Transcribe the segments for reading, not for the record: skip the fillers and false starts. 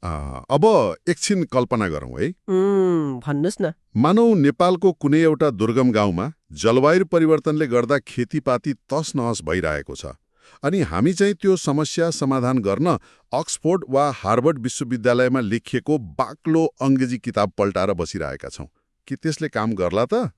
अब एकछिन कल्पना गरौँ है। भन्नुस् न। मानौ नेपालको कुनै एउटा दुर्गम गाउँमा जलवायु परिवर्तनले गर्दा खेतीपाती तसनहस भइरहेको छ अनि हामी चाहिँ त्यो समस्या समाधान गर्न अक्सफोर्ड वा हार्वर्ड विश्वविद्यालयमा लेखिएको बाक्लो अङ्ग्रेजी किताब पल्टाएर बसिरहेका छौँ। के त्यसले काम गर्ला त?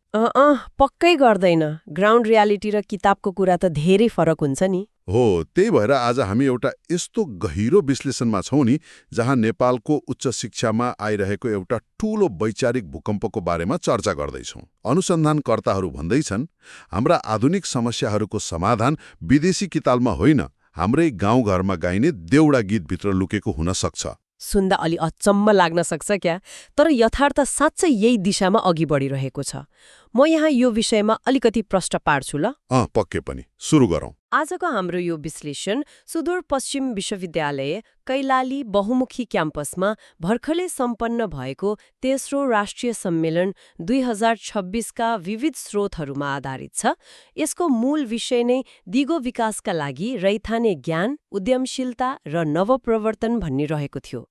पक्कै गर्दैन। ग्राउन्ड रियालिटी र किताबको कुरा त धेरै फरक हुन्छ नि। हो, त्यही भएर आज हामी एउटा यस्तो गहिरो विश्लेषणमा छौँ नि जहाँ नेपालको उच्च शिक्षामा आइरहेको एउटा ठूलो वैचारिक भूकम्पको बारेमा चर्चा गर्दैछौँ। अनुसन्धानकर्ताहरू भन्दैछन् हाम्रा आधुनिक समस्याहरूको समाधान विदेशी किताबमा होइन, हाम्रै गाउँघरमा गाइने देउडा गीतभित्र लुकेको हुन सक्छ। सुन्दा अलि अचम्म लाग्न सक्छ क्या, तर यथार्थ साँच्चै यही दिशामा अघि बढिरहेको छ। म यहाँ यो विषयमा अलिकति प्रश्न पार्छु ल। पक्कै पनि, सुरु गरौँ। आजको हाम्रो यो विश्लेषण सुदूरपश्चिम विश्वविद्यालय कैलाली बहुमुखी क्याम्पसमा भर्खरै सम्पन्न भएको तेस्रो राष्ट्रिय सम्मेलन 2026 का विविध स्रोतहरूमा आधारित छ। यसको मूल विषय नै दिगो विकासका लागि रैथाने ज्ञान, उद्यमशीलता र नवप्रवर्तन भनिरहेको थियो।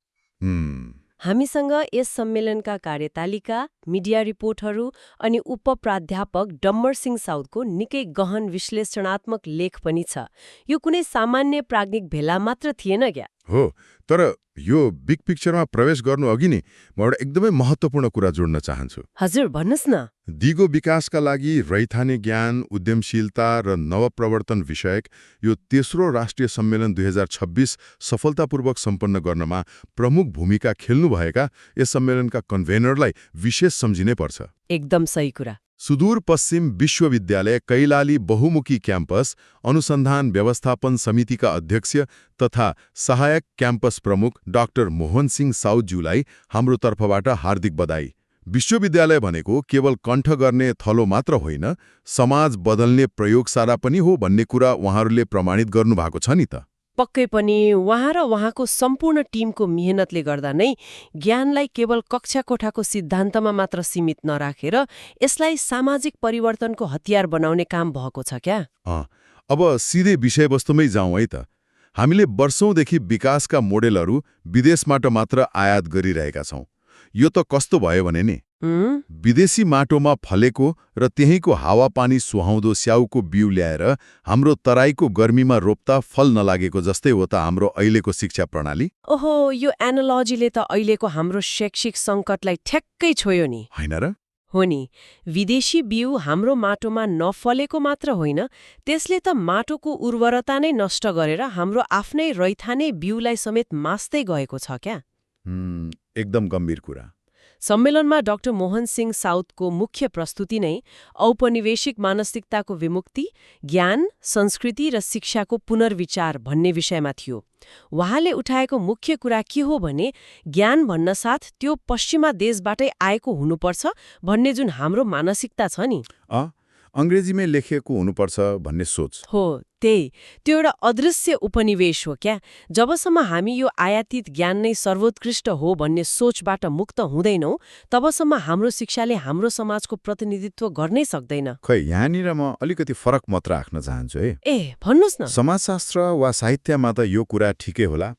हामीसँग यस सम्मेलनका कार्यतालिका, मिडिया रिपोर्टहरू अनि उपप्राध्यापक डम्बर सिंह साउदको निकै गहन विश्लेषणात्मक लेख पनि छ। यो कुनै सामान्य प्राज्ञिक भेला मात्र थिएन क्या। हो, तर यो बिग पिक्चरमा प्रवेश गर्नु अघि नै म एउटा एकदमै महत्त्वपूर्ण कुरा जोड्न चाहन्छु। हजुर, भन्नुस् न। दिगो विकासका लागि रैथाने ज्ञान, उद्यमशीलता र नवप्रवर्तन विषयक यो तेस्रो राष्ट्रिय सम्मेलन 2026 सफलतापूर्वक सम्पन्न गर्नमा प्रमुख भूमिका खेल्नुभएका यस सम्मेलनका कन्भेनरलाई विशेष सम्झिनै पर्छ। एकदम सही कुरा। सुदूरपश्चिम विश्वविद्यालय कैलाली बहुमुखी क्याम्पस अनुसन्धान व्यवस्थापन समितिका अध्यक्ष तथा सहायक क्याम्पस प्रमुख डाक्टर मोहन सिंह साउदज्यूलाई हाम्रो तर्फबाट हार्दिक बधाई। विश्वविद्यालय भनेको केवल कण्ठ गर्ने थलो मात्र होइन, समाज बदल्ने प्रयोगशाला पनि हो भन्ने कुरा उहाँहरूले प्रमाणित गर्नुभएको छ नि त। पक्कै पनि उहाँ र उहाँको सम्पूर्ण टिमको मेहनतले गर्दा नै ज्ञानलाई केवल कक्षा कोठाको सिद्धान्तमा मात्र सीमित नराखेर यसलाई सामाजिक परिवर्तनको हतियार बनाउने काम भएको छ क्या। अब सिधै विषयवस्तुमै जाउँ है त। हामीले वर्षौंदेखि विकासका मोडेलहरू विदेशबाट मात्र आयात गरिरहेका छौँ। यो त कस्तो भयो भने नि, विदेशी माटोमा फलेको र त्यहीँको हावापानी सुहाउँदो स्याउको बिउ ल्याएर हाम्रो तराईको गर्मीमा रोप्दा फल नलागेको जस्तै हो त हाम्रो अहिलेको शिक्षा प्रणाली। ओहो, यो एनालोजीले त अहिलेको हाम्रो शैक्षिक सङ्कटलाई ठ्याक्कै छोयो नि। होइन र? हो नि, विदेशी बिउ हाम्रो माटोमा नफलेको मात्र होइन, त्यसले त माटोको उर्वरता नै नष्ट गरेर हाम्रो आफ्नै रैथाने बिउलाई समेत मास्दै गएको छ क्या। एकदम गम्भीर कुरा। सम्मेलनमा डाक्टर मोहन सिंह साउदको मुख्य प्रस्तुति नै औपनिवेशिक मानसिकताको विमुक्ति, ज्ञान, संस्कृति र शिक्षाको पुनर्विचार भन्ने विषयमा थियो। उहाँले उठाएको मुख्य कुरा के हो भने ज्ञान भन्न साथ त्यो पश्चिमा देशबाटै आएको हुनुपर्छ भन्ने जुन हाम्रो मानसिकता छ नि, अङ्ग्रेजीमै लेखिएको हुनुपर्छ भन्ने सोच हो, त्यो एउटा अदृश्य उपनिवेश हो क्या। जबसम्म हामी यो आयातित ज्ञान नै सर्वोत्कृष्ट हो भन्ने सोचबाट मुक्त हुँदैनौँ, तबसम्म हाम्रो शिक्षाले हाम्रो समाजको प्रतिनिधित्व गर्नै सक्दैन। खै, यहाँनिर म अलिकति फरक मत राख्न चाहन्छु है। भन्नुस् न। समाजशास्त्र वा साहित्यमा त यो कुरा ठिकै होला,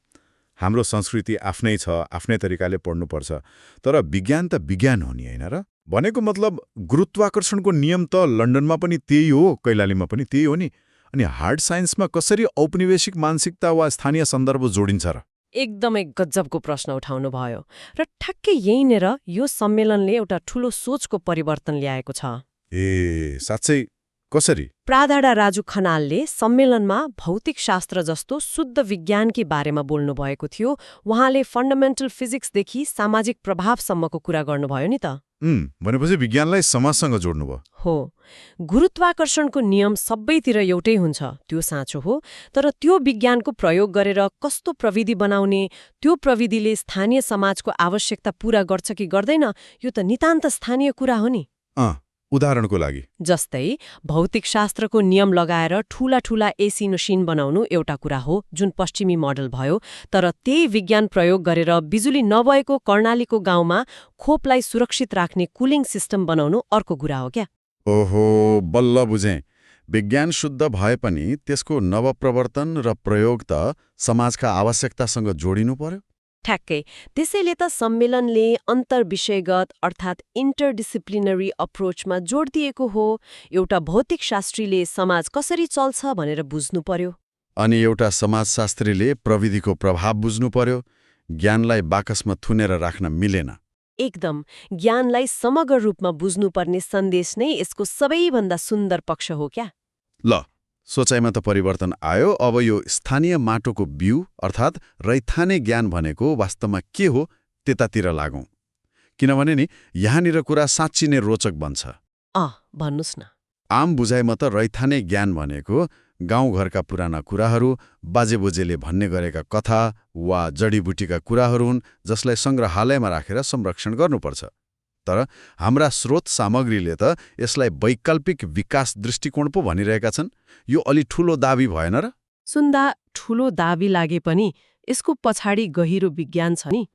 हाम्रो संस्कृति आफ्नै छ, आफ्नै तरिकाले पढ्नुपर्छ, तर विज्ञान त विज्ञान हो नि, होइन र? भनेको मतलब गुरुत्वाकर्षणको नियम त लन्डनमा पनि त्यही हो, कैलालीमा पनि त्यही हो नि, अनि हार्ड साइन्समा कसरी औपनिवेशिक मानसिकता वा स्थानीय सन्दर्भ जोडिन्छ र? एकदमै गजबको प्रश्न उठाउनु भयो र ठ्याक्कै यहीँनिर यो सम्मेलनले एउटा ठूलो सोचको परिवर्तन ल्याएको छ। साँच्चै कसरी? प्राधाडा राजु खनालले सम्मेलनमा भौतिक शास्त्र जस्तो शुद्ध विज्ञानकै बारेमा बोल्नु भएको थियो। उहाँले फन्डामेन्टल फिजिक्सदेखि सामाजिक प्रभावसम्मको कुरा गर्नुभयो नि त। भनेपछि विज्ञानलाई समाजसँग जोड्नुभयो। हो, गुरुत्वाकर्षणको नियम सबैतिर एउटै हुन्छ, त्यो साँचो हो, तर त्यो विज्ञानको प्रयोग गरेर कस्तो प्रविधि बनाउने, त्यो प्रविधिले स्थानीय समाजको आवश्यकता पूरा गर्छ कि गर्दैन, यो त नितान्त स्थानीय कुरा हो नि। उदाहरणको लागि जस्तै भौतिक शास्त्रको नियम लगाएर ठूला ठूला एसी मसिन बनाउनु एउटा कुरा हो, जुन पश्चिमी मोडल भयो, तर त्यही विज्ञान प्रयोग गरेर बिजुली नभएको कर्णालीको गाउँमा खोपलाई सुरक्षित राख्ने कुलिङ सिस्टम बनाउनु अर्को कुरा हो क्या। ओहो, बल्ल बुझेँ। विज्ञान शुद्ध भए पनि त्यसको नवप्रवर्तन र प्रयोग त समाजका आवश्यकतासँग जोडिनु पर्यो। ठ्याक्कै। त्यसैले त सम्मेलनले अन्तर्विषयगत अर्थात् इन्टरडिसिप्लिनरी अप्रोचमा जोड दिएको हो। एउटा भौतिक शास्त्रीले समाज कसरी चल्छ भनेर बुझ्नु पर्यो। अनि एउटा समाजशास्त्रीले प्रविधिको प्रभाव बुझ्नु पर्यो। ज्ञानलाई बाकसमा थुनेर राख्न मिलेन। एकदम। ज्ञानलाई समग्र रूपमा बुझ्नुपर्ने सन्देश नै यसको सबैभन्दा सुन्दर पक्ष हो क्या। ल, सोचाइमा त परिवर्तन आयो। अब यो स्थानीय माटोको बिउ अर्थात् रैथाने ज्ञान भनेको वास्तवमा के हो त्यतातिर लागौं। किनभने नि यहाँनिर कुरा साँच्ची नै रोचक बन्छ। भन्नुस् न। आम बुझाइमा त रैथाने ज्ञान भनेको गाउँघरका पुराना कुराहरू, बाजेबोजेले भन्ने गरेका कथा वा जडीबुटीका कुराहरू हुन् जसलाई सङ्ग्रहालयमा राखेर संरक्षण गर्नुपर्छ। तर हाम्रा स्रोत सामग्रीले त यसलाई वैकल्पिक विकास दृष्टिकोण पो भनिरहेका छन्। यो अलि ठूलो दाबी भएन र? सुन्दा ठूलो दाबी लागे पनि यसको पछाडि गहिरो विज्ञान छ नि।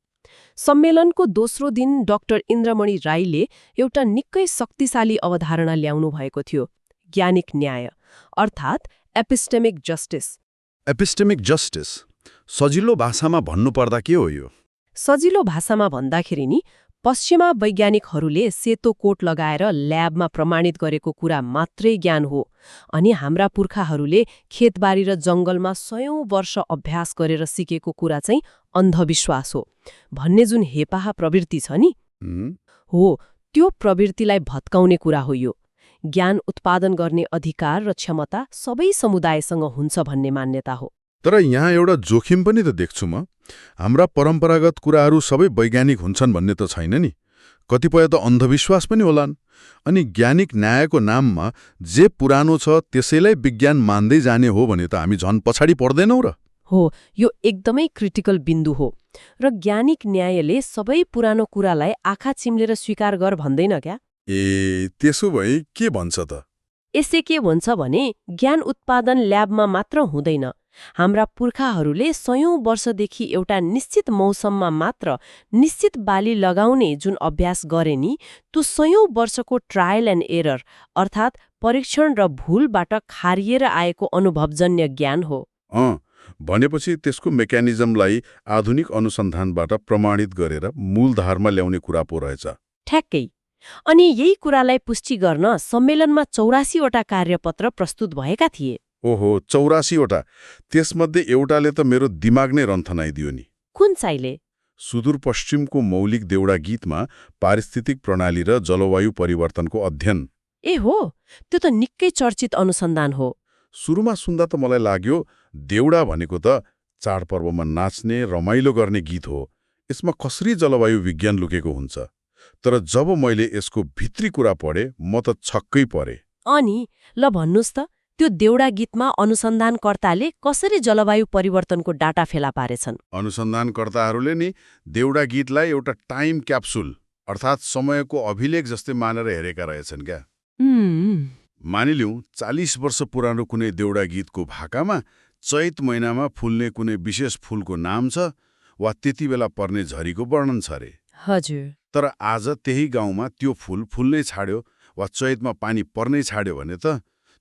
सम्मेलनको दोस्रो दिन डाक्टर इन्द्रमणि राईले एउटा निकै शक्तिशाली अवधारणा ल्याउनु भएको थियो, ज्ञानिक न्याय अर्थात् एपिस्टेमिक जस्टिस। एपिस्टेमिक जस्टिस सजिलो भाषामा भन्नुपर्दा के हो यो? सजिलो भाषामा भन्दाखेरि नि पश्चिमा वैज्ञानिकहरूले सेतो कोट लगाएर ल्याबमा प्रमाणित गरेको कुरा मात्रै ज्ञान हो, अनि हाम्रा पुर्खाहरूले खेतबारी र जङ्गलमा 100औं वर्ष अभ्यास गरेर सिकेको कुरा चाहिँ अन्धविश्वास हो भन्ने जुन हेपाहा प्रवृत्ति छ नि, हो त्यो प्रवृत्तिलाई भत्काउने कुरा हो यो। ज्ञान उत्पादन गर्ने अधिकार र क्षमता सबै समुदायसँग हुन्छ भन्ने मान्यता हो। तर यहाँ एउटा जोखिम पनि त देख्छु म। हाम्रा परम्परागत कुराहरू सबै वैज्ञानिक हुन्छन् भन्ने त छैन नि। कतिपय त अन्धविश्वास पनि होलान्। अनि ज्ञानिक न्यायको नाममा जे पुरानो छ त्यसैलाई विज्ञान मान्दै जाने हो भने त हामी झन् पछाडि पर्दैनौँ र? हो, यो एकदमै क्रिटिकल बिन्दु हो। र ज्ञानिक न्यायले सबै पुरानो कुरालाई आँखा चिम्लेर स्वीकार गर भन्दैन क्या। त्यसो भए के भन्छ त? यसले के भन्छ भने ज्ञान उत्पादन ल्याबमा मात्र हुँदैन। हाम्रा पुर्खाहरूले 100औं वर्षदेखि एउटा निश्चित मौसममा मात्र निश्चित बाली लगाउने जुन अभ्यास गरे नि, त्यो 100औं वर्षको ट्रायल एन्ड एरर अर्थात् परीक्षण र भूलबाट खारिएर आएको अनुभवजन्य ज्ञान हो। भनेपछि त्यसको मेकानिजमलाई आधुनिक अनुसन्धानबाट प्रमाणित गरेर मूलधारमा ल्याउने कुरा पो रहेछ। ठ्याक्कै। अनि यही कुरालाई पुष्टि गर्न सम्मेलनमा 84वटा कार्यपत्र प्रस्तुत भएका थिए। ओहो, 84वटा! त्यसमध्ये एउटाले त मेरो दिमाग नै रन्थनाइदियो नि। कुन चाहिँले? सुदूरपश्चिमको मौलिक देउडा गीतमा पारिस्थितिक प्रणाली र जलवायु परिवर्तनको अध्ययन। हो, त्यो त निकै चर्चित अनुसन्धान हो। सुरुमा सुन्दा त मलाई लाग्यो देउडा भनेको त चाडपर्वमा नाच्ने रमाइलो गर्ने गीत हो, यसमा कसरी जलवायु विज्ञान लुकेको हुन्छ। तर जब मैले यसको भित्री कुरा पढेँ म त छक्कै परेँ। अनि ल भन्नुस् त, त्यो देउडा गीतमा अनुसन्धानकर्ताले कसरी जलवायु परिवर्तनको डाटा फेला पारेछन्? अनुसन्धानकर्ताहरूले नि देउडा गीतलाई एउटा टाइम क्याप्सुल अर्थात् समयको अभिलेख जस्तै मानेर हेरेका रहेछन् क्या। मानिलिउँ 40 वर्ष पुरानो कुनै देउडा गीतको भाकामा चैत महिनामा फुल्ने कुनै विशेष फूलको नाम छ वा त्यति बेला पर्ने झरीको वर्णन छ रे। हजुर। तर आज त्यही गाउँमा त्यो फूल फुल्नै छाड्यो वा चैतमा पानी पर्नै छाड्यो भने त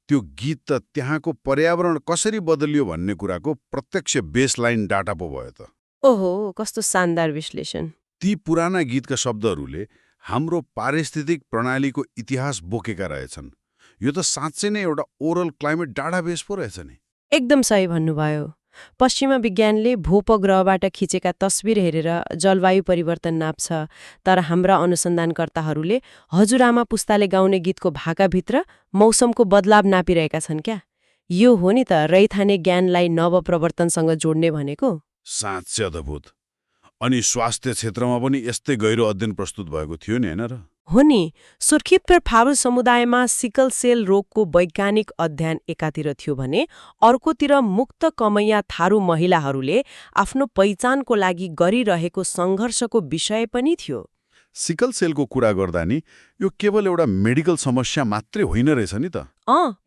त्यो गीत त त्यहाँको पर्यावरण कसरी बदलियो भन्ने कुराको प्रत्यक्ष बेसलाइन डाटा पो भयो त। ओहो, कस्तो शानदार विश्लेषण! ती पुराना गीतका शब्दहरूले हाम्रो पारिस्थितिक प्रणालीको इतिहास बोकेका रहेछन्। यो त साँच्चै नै एउटा ओरल क्लाइमेट डाटाबेस पो रहेछ नि। एकदम सही भन्नुभयो। पश्चिमा विज्ञानले भूपग्रहबाट खिचेका तस्बिर हेरेर जलवायु परिवर्तन नाप्छ, तर हाम्रा अनुसन्धानकर्ताहरूले हजुरआमा पुस्ताले गाउने गीतको भाकाभित्र मौसमको बदलाव नापिरहेका छन् क्या। यो हो नि त रैथाने ज्ञानलाई नवप्रवर्तनसँग जोड्ने भनेको। साँच्चै अद्भुत। अनि स्वास्थ्य क्षेत्रमा पनि यस्तै गहिरो अध्ययन प्रस्तुत भएको थियो नि, हैन र? हो नि। सुर्खेत फागु समुदायमा सिकल सेल रोगको वैज्ञानिक अध्ययन एकातिर थियो भने अर्कोतिर मुक्त कमैया थारू महिलाहरूले आफ्नो पहिचानको लागि गरिरहेको सङ्घर्षको विषय पनि थियो। सिकल सेलको कुरा गर्दा नि यो केवल एउटा मेडिकल समस्या मात्रै होइन रहेछ नि त।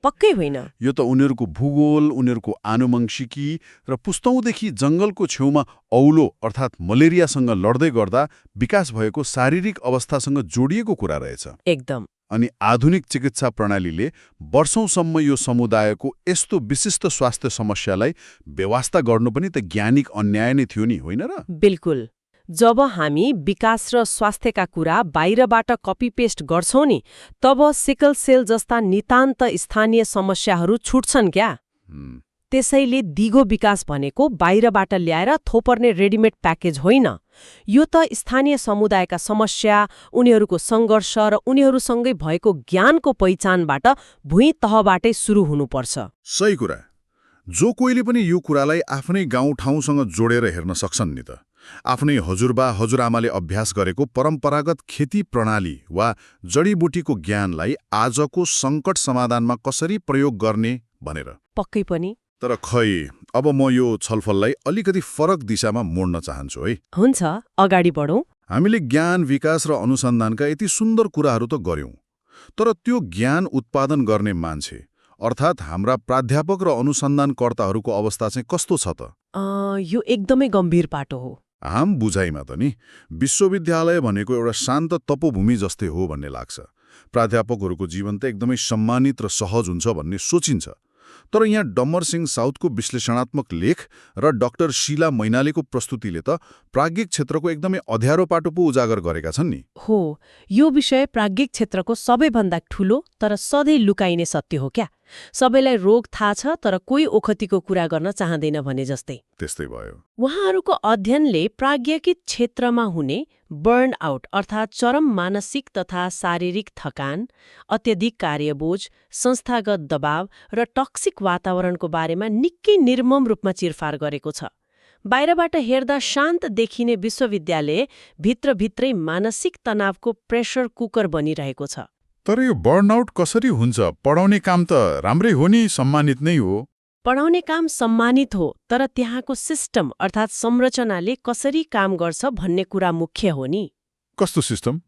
पक्कै होइन। यो त उनीहरूको भूगोल, उनीहरूको आनुवंशिकी र पुस्तौँदेखि जङ्गलको छेउमा औलो अर्थात् मलेरियासँग लड्दै गर्दा विकास भएको शारीरिक अवस्थासँग जोडिएको कुरा रहेछ। एकदम। अनि आधुनिक चिकित्सा प्रणालीले वर्षौंसम्म यो समुदायको यस्तो विशिष्ट स्वास्थ्य समस्यालाई बेवास्ता गर्नु पनि त ज्ञानिक अन्याय नै थियो नि, होइन र? बिल्कुल। जब हामी विकास र स्वास्थ्यका कुरा बाहिरबाट कपी पेस्ट गर्छौं नि, तब सिकल सेल जस्ता नितान्त स्थानीय समस्याहरू छुट्छन् क्या। त्यसैले दिगो विकास भनेको बाहिरबाट ल्याएर थोपर्ने रेडिमेड प्याकेज होइन। यो त स्थानीय समुदायका समस्या, उनीहरूको सङ्घर्ष र उनीहरूसँगै भएको ज्ञानको पहिचानबाट भुइँ तहबाटै सुरु हुनुपर्छ। सही कुरा। जो कोहीले पनि यो कुरालाई आफ्नै गाउँठाउँसँग जोडेर हेर्न सक्छन् नि त। आफ्नै हजुरबा हजुरआमाले अभ्यास गरेको परम्परागत खेती प्रणाली वा जडीबुटीको ज्ञानलाई आजको सङ्कट समाधानमा कसरी प्रयोग गर्ने भनेर। पक्कै पनि। तर खै, अब म यो छलफललाई अलिकति फरक दिशामा मोड्न चाहन्छु है। हुन्छ, अगाडि बढौँ। हामीले ज्ञान, विकास र अनुसन्धानका यति सुन्दर कुराहरू त गर्यौं, तर त्यो ज्ञान उत्पादन गर्ने मान्छे अर्थात् हाम्रा प्राध्यापक र अनुसन्धानकर्ताहरूको अवस्था चाहिँ कस्तो छ त? यो एकदमै गम्भीर पाटो हो। आम बुझाइमा त नि विश्वविद्यालय भनेको एउटा शान्त तपोभूमि जस्तै हो भन्ने लाग्छ। प्राध्यापकहरूको जीवन त एकदमै सम्मानित र सहज हुन्छ भन्ने सोचिन्छ। तर यहाँ डम्बरसिंह साउदको विश्लेषणात्मक लेख र डाक्टर शीला मैनालीको प्रस्तुतिले त प्राज्ञिक क्षेत्रको एकदमै अँध्यारो पाटो पो उजागर गरेका छन् नि। हो, यो विषय प्राज्ञिक क्षेत्रको सबैभन्दा ठूलो तर सधैँ लुकाइने सत्य हो क्या। सबैलाई रोग थाहा छ, तर कोही ओखतीको कुरा गर्न चाहँदैन भने जस्तै। त्यस्तै भयो। उहाँहरूको अध्ययनले प्राज्ञिक क्षेत्रमा हुने बर्न आउट अर्थात् चरम मानसिक तथा शारीरिक थकान, अत्यधिक कार्यबोझ, संस्थागत दबाव र टक्सिक वातावरणको बारेमा निकै निर्मम रूपमा चिरफार गरेको छ। बाहिरबाट हेर्दा शान्त देखिने विश्वविद्यालय भित्रभित्रै मानसिक तनावको प्रेसर कुकर बनिरहेको छ। तर यो बर्नआउट कसरी हुन्छ? पढाउने काम त राम्रै हो नि, सम्मानित नै हो। पढाउने काम सम्मानित हो, तर त्यहाँको सिस्टम अर्थात् संरचनाले कसरी काम गर्छ भन्ने कुरा मुख्य हो नि। कस्तो सिस्टम?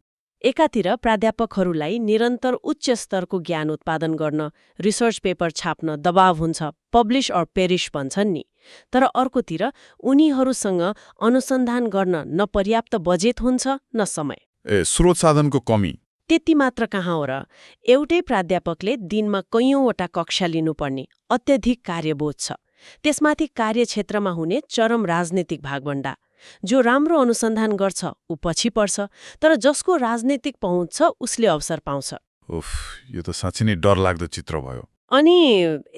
एकातिर प्राध्यापकहरूलाई निरन्तर उच्च स्तरको ज्ञान उत्पादन गर्न, रिसर्च पेपर छाप्न दबाव हुन्छ, पब्लिश अर पेरिश भन्छन् नि। तर अर्कोतिर उनीहरूसँग अनुसन्धान गर्न न पर्याप्त बजेट हुन्छ न समय। स्रोत साधनको कमी। त्यति मात्र कहाँ हो र? एउटै प्राध्यापकले दिनमा कैयौँवटा कक्षा लिनुपर्ने अत्यधिक कार्यबोझ छ। त्यसमाथि कार्यक्षेत्रमा हुने चरम राजनीतिक भागभण्डा। जो राम्रो अनुसन्धान गर्छ ऊ पछि पर्छ, तर जसको राजनीतिक पहुँच छ उसले अवसर पाउँछ। उफ, यो त साँच्चै नै डरलाग्दो चित्र भयो। अनि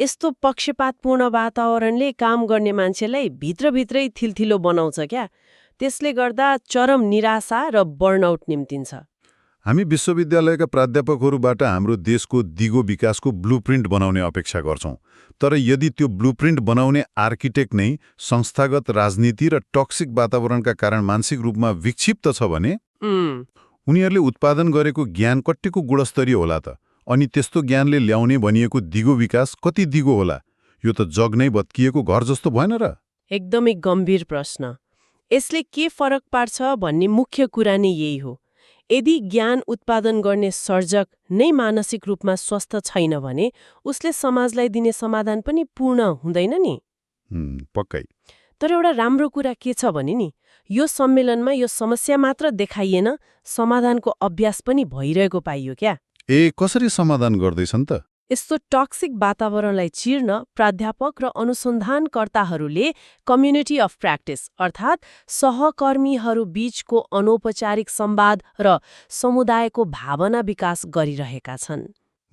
यस्तो पक्षपातपूर्ण वातावरणले काम गर्ने मान्छेलाई भित्रभित्रै थिलथिलो बनाउँछ क्या। त्यसले गर्दा चरम निराशा र बर्नआउट निम्तिन्छ। हामी विश्वविद्यालयका प्राध्यापकहरूबाट हाम्रो देशको दिगो विकासको ब्लुप्रिन्ट बनाउने अपेक्षा गर्छौं। तर यदि त्यो ब्लुप्रिन्ट बनाउने आर्किटेक्ट नै संस्थागत राजनीति र टक्सिक वातावरणका कारण मानसिक रूपमा विक्षिप्त छ भने उनीहरूले उत्पादन गरेको ज्ञान कट्टीको गुणस्तरीय होला त? अनि त्यस्तो ज्ञानले ल्याउने भनिएको दिगो विकास कति दिगो होला? यो त जग नै भत्किएको घर जस्तो भएन र? एकदमै गम्भीर प्रश्न। यसले के फरक पार्छ भन्ने मुख्य कुरा नै यही हो। यदि ज्ञान उत्पादन गर्ने सर्जक नै मानसिक रूपमा स्वस्थ छैन भने उसले समाजलाई दिने समाधान पनि पूर्ण हुँदैन नि। पक्कै। तर एउटा राम्रो कुरा के छ भने नि, यो सम्मेलनमा यो समस्या मात्र देखाइएन, समाधानको अभ्यास पनि भइरहेको पाइयो क्या। कसरी समाधान गर्दैछन् त? यस्तो टक्सिक वातावरणलाई चिर्न प्राध्यापक र अनुसन्धानकर्ताहरूले कम्युनिटी अफ प्र्याक्टिस अर्थात् सहकर्मीहरू बीचको अनौपचारिक संवाद र समुदायको भावना विकास गरिरहेका छन्।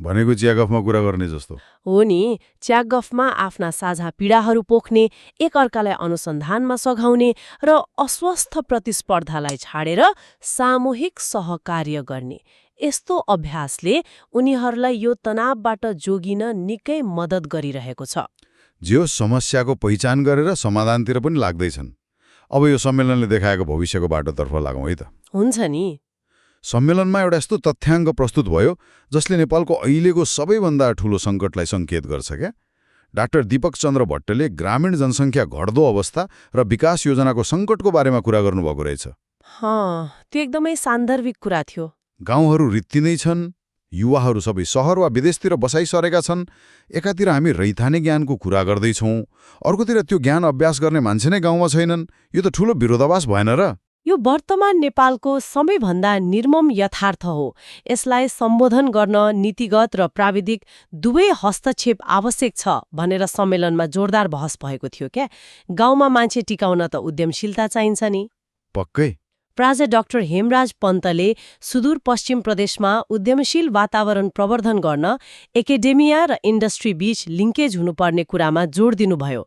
भनेको च्यागफमा कुरा गर्ने जस्तो हो नि। च्यागफमा आफ्ना साझा पीडाहरू पोख्ने, एकअर्कालाई अनुसन्धानमा सघाउने र अस्वस्थ प्रतिस्पर्धालाई छाडेर सामूहिक सहकार्य गर्ने, यस्तो अभ्यासले उनीहरूलाई यो तनावबाट जोगिन निकै मद्दत गरिरहेको छ। जो समस्याको पहिचान गरेर समाधानतिर पनि लाग्दैछन्। अब यो सम्मेलनले देखाएको भविष्यको बाटोतर्फ लागौँ है त। हुन्छ नि। सम्मेलनमा एउटा यस्तो तथ्याङ्क प्रस्तुत भयो जसले नेपालको अहिलेको सबैभन्दा ठूलो सङ्कटलाई सङ्केत गर्छ क्या। डाक्टर दीपक चन्द्र भट्टले ग्रामीण जनसङ्ख्या घट्दो अवस्था र विकास योजनाको सङ्कटको बारेमा कुरा गर्नुभएको रहेछ। त्यो एकदमै सान्दर्भिक कुरा थियो। गाउँहरू रित्तिनै छन्, युवाहरू सबै सहर वा विदेशतिर बसाइसरेका छन्। एकातिर हामी रैथाने ज्ञानको कुरा गर्दैछौँ, अर्कोतिर त्यो ज्ञान अभ्यास गर्ने मान्छे नै गाउँमा छैनन्। यो त ठूलो विरोधाभास भएन र? यो वर्तमान नेपालको सबैभन्दा निर्मम यथार्थ हो। यसलाई सम्बोधन गर्न नीतिगत र प्राविधिक दुवै हस्तक्षेप आवश्यक छ भनेर सम्मेलनमा जोरदार बहस भएको थियो क्या। गाउँमा मान्छे टिकाउन त उद्यमशीलता चाहिन्छ नि। पक्कै। प्राजा डाक्टर हेमराज पन्तले सुदूरपश्चिम प्रदेशमा उद्यमशील वातावरण प्रवर्धन गर्न एकाडेमिया र इन्डस्ट्री बीच लिङ्केज हुनुपर्ने कुरामा जोड दिनुभयो।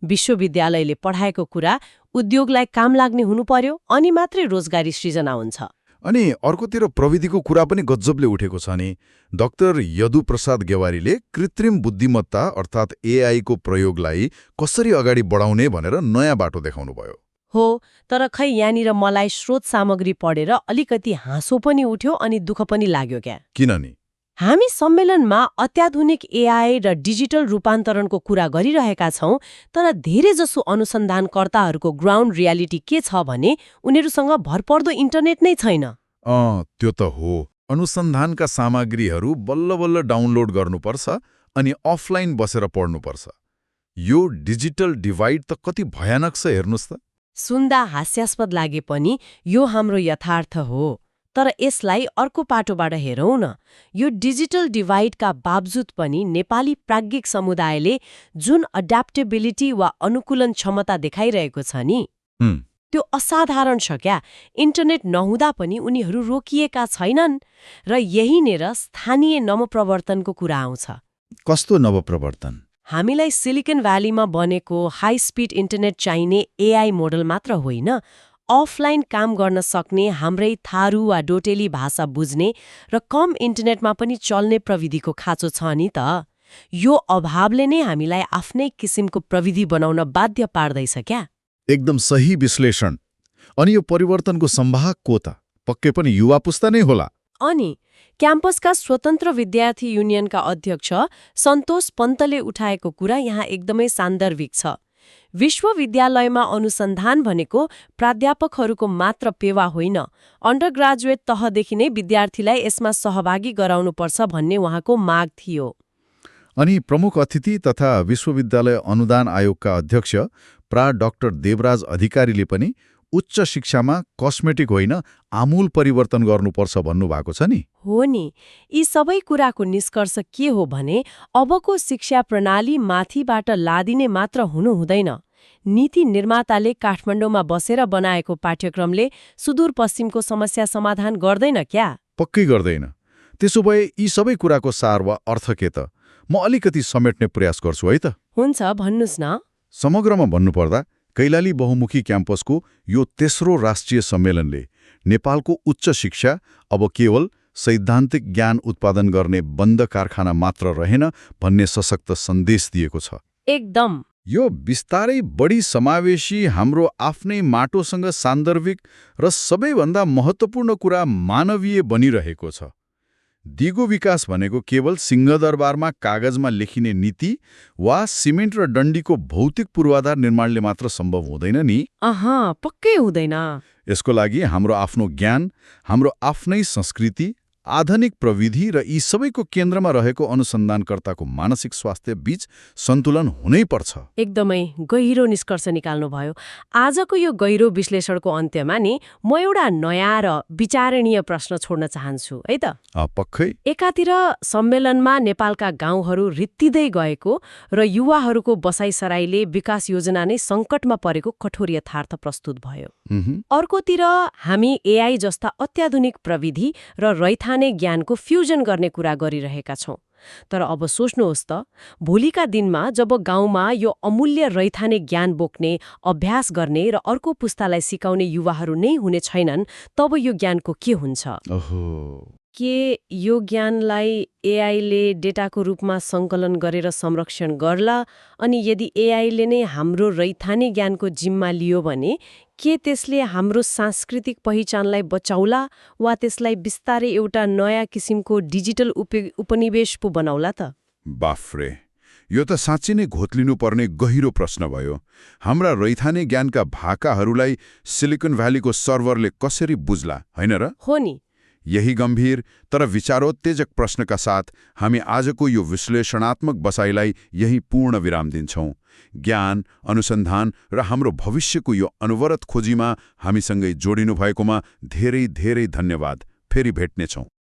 विश्वविद्यालयले पढाएको कुरा उद्योगलाई काम लाग्ने हुनु पर्यो, अनि मात्रै रोजगारी सृजना हुन्छ। अनि अर्कोतिर प्रविधिको कुरा पनि गजबले उठेको छ नि। डाक्टर यदु प्रसाद गेवारीले कृत्रिम बुद्धिमत्ता अर्थात् एआई को प्रयोगलाई कसरी अगाडि बढाउने भनेर नयाँ बाटो देखाउनुभयो। हो, तर खै यहाँनिर मलाई स्रोत सामग्री पढेर अलिकति हाँसो पनि उठ्यो अनि दुःख पनि लाग्यो क्या। किन नि? हामी सम्मेलनमा अत्याधुनिक एआई र डिजिटल रूपान्तरणको कुरा गरिरहेका छौं, तर धेरैजसो अनुसन्धानकर्ताहरूको ग्राउन्ड रियालिटी के छ भने उनीहरूसँग भरपर्दो इन्टरनेट नै छैन। त्यो त हो। अनुसन्धानका सामग्रीहरू बल्ल बल्ल डाउनलोड गर्नुपर्छ अनि अफलाइन बसेर पढ्नुपर्छ। यो डिजिटल डिभाइड त कति भयानक छ हेर्नुस् त। सुन्दा हास्यास्पद लागे पनि यो हाम्रो यथार्थ हो। तर यसलाई अर्को पाटोबाट हेरौँ न। यो डिजिटल डिभाइडका बावजुद पनि नेपाली प्राज्ञिक समुदायले जुन अड्याप्टेबिलिटी वा अनुकूलन क्षमता देखाइरहेको छ नि, त्यो असाधारण छ क्या। इन्टरनेट नहुँदा पनि उनीहरू रोकिएका छैनन्। र यहीँनिर स्थानीय नवप्रवर्तनको कुरा आउँछ। कस्तो नवप्रवर्तन? हामीलाई सिलिकन भ्यालीमा बनेको हाई स्पिड इन्टरनेट चाहिने एआई मोडल मात्र होइन, अफलाइन काम गर्न सक्ने हाम्रै थारू वा डोटेली भाषा बुझ्ने र कम इन्टरनेटमा पनि चल्ने प्रविधिको खाँचो छ नि त। यो अभावले नै हामीलाई आफ्नै किसिमको प्रविधि बनाउन बाध्य पार्दैछ क्या। एकदम सही विश्लेषण। अनि यो परिवर्तनको सम्वाहक को त? पक्कै पनि युवा पुस्ता नै होला। अनि क्याम्पसका स्वतन्त्र विद्यार्थी युनियनका अध्यक्ष सन्तोष पन्तले उठाएको कुरा यहाँ एकदमै सान्दर्भिक छ। विश्वविद्यालयमा अनुसन्धान भनेको प्राध्यापकहरूको मात्र पेवा होइन, अन्डरग्रेजुएट तहदेखि नै विद्यार्थीलाई यसमा सहभागी गराउनुपर्छ भन्ने उहाँको माग थियो। अनि प्रमुख अतिथि तथा विश्वविद्यालय अनुदान आयोगका अध्यक्ष प्रा डाक्टर देवराज अधिकारीले पनि उच्च शिक्षामा कस्मेटिक होइन आमूल परिवर्तन गर्नुपर्छ भन्नुभएको छ नि। हो नि। यी सबै कुराको निष्कर्ष के हो भने अबको शिक्षा प्रणाली माथिबाट लादिने मात्र हुनु हुँदैन। नीति निर्माताले काठमाडौँमा बसेर बनाएको पाठ्यक्रमले सुदूरपश्चिमको समस्या समाधान गर्दैन क्या? पक्कै गर्दैन। त्यसो भए यी सबै कुराको सार वा अर्थ के त? म अलिकति समेट्ने प्रयास गर्छु है त। हुन्छ, भन्नुस् न। समग्रमा भन्नुपर्दा कैलाली बहुमुखी क्याम्पसको यो तेस्रो राष्ट्रिय सम्मेलनले नेपालको उच्च शिक्षा अब केवल सैद्धान्तिक ज्ञान उत्पादन गर्ने बन्द कारखाना मात्र रहेन भन्ने सशक्त सन्देश दिएको छ। एकदम। यो बिस्तारै बढी समावेशी, हाम्रो आफ्नै माटोसँग सान्दर्भिक र सबैभन्दा महत्त्वपूर्ण कुरा मानवीय बनिरहेको छ। दिगो विकास भनेको केवल सिंहदरबारमा कागजमा लेखिने नीति वा सिमेन्ट र डन्डीको भौतिक पूर्वाधार निर्माणले मात्र सम्भव हुँदैन नि। पक्कै हुँदैन। यसको लागि हाम्रो आफ्नो ज्ञान, हाम्रो आफ्नै संस्कृति, आधुनिक प्रविधि र यी सबैको केन्द्रमा रहेको अनुसन्धानकर्ताको मानसिक स्वास्थ्य बीच सन्तुलन हुनै पर्छ। एकदमै गहिरो निष्कर्ष निकाल्नुभयो। आजको यो गहिरो विश्लेषणको अन्त्यमा नि म एउटा नयाँ र विचारणीय प्रश्न छोड्न चाहन्छु है त। पक्कै। एकातिर सम्मेलनमा नेपालका गाउँहरू रित्तिँदै गएको र युवाहरूको बसाइसराईले विकास योजना नै सङ्कटमा परेको कठोर यथार्थ प्रस्तुत भयो। अर्कोतिर हामी एआई जस्ता अत्याधुनिक प्रविधि र रैथाने ज्ञानको फ्युजन गर्ने कुरा गरिरहेका छौं। तर अब सोच्नुहोस् त, भोलिका दिनमा जब गाउँमा यो अमूल्य रैथाने ज्ञान बोक्ने, अभ्यास गर्ने र अर्को पुस्तालाई सिकाउने युवाहरू नै हुने छैनन्, तब यो ज्ञानको के हुन्छ? के यो ज्ञानलाई एआईले डेटाको रूपमा सङ्कलन गरेर संरक्षण गर्ला? अनि यदि एआईले नै हाम्रो रैथाने ज्ञानको जिम्मा लियो भने के त्यसले हाम्रो सांस्कृतिक पहिचानलाई बचाउला वा त्यसलाई बिस्तारै एउटा नयाँ किसिमको डिजिटल उपनिवेश पो बनाउला त? बाफ्रे, यो त साँच्चै नै घोत्लिनुपर्ने गहिरो प्रश्न भयो। हाम्रा रैथाने ज्ञानका भाकाहरूलाई सिलिकन भ्यालीको सर्भरले कसरी बुझ्ला, होइन र? हो नि। यही गम्भीर तर विचारोत्तेजक प्रश्नका साथ हामी आजको यो विश्लेषणात्मक बसाइलाई यही पूर्ण विराम दिन्छौं। ज्ञान, अनुसन्धान र हाम्रो भविष्यको यो अनवरत खोजीमा हामीसँगै जोडिनु भएकोमा धेरै धेरै धन्यवाद। फेरि भेट्नेछौं।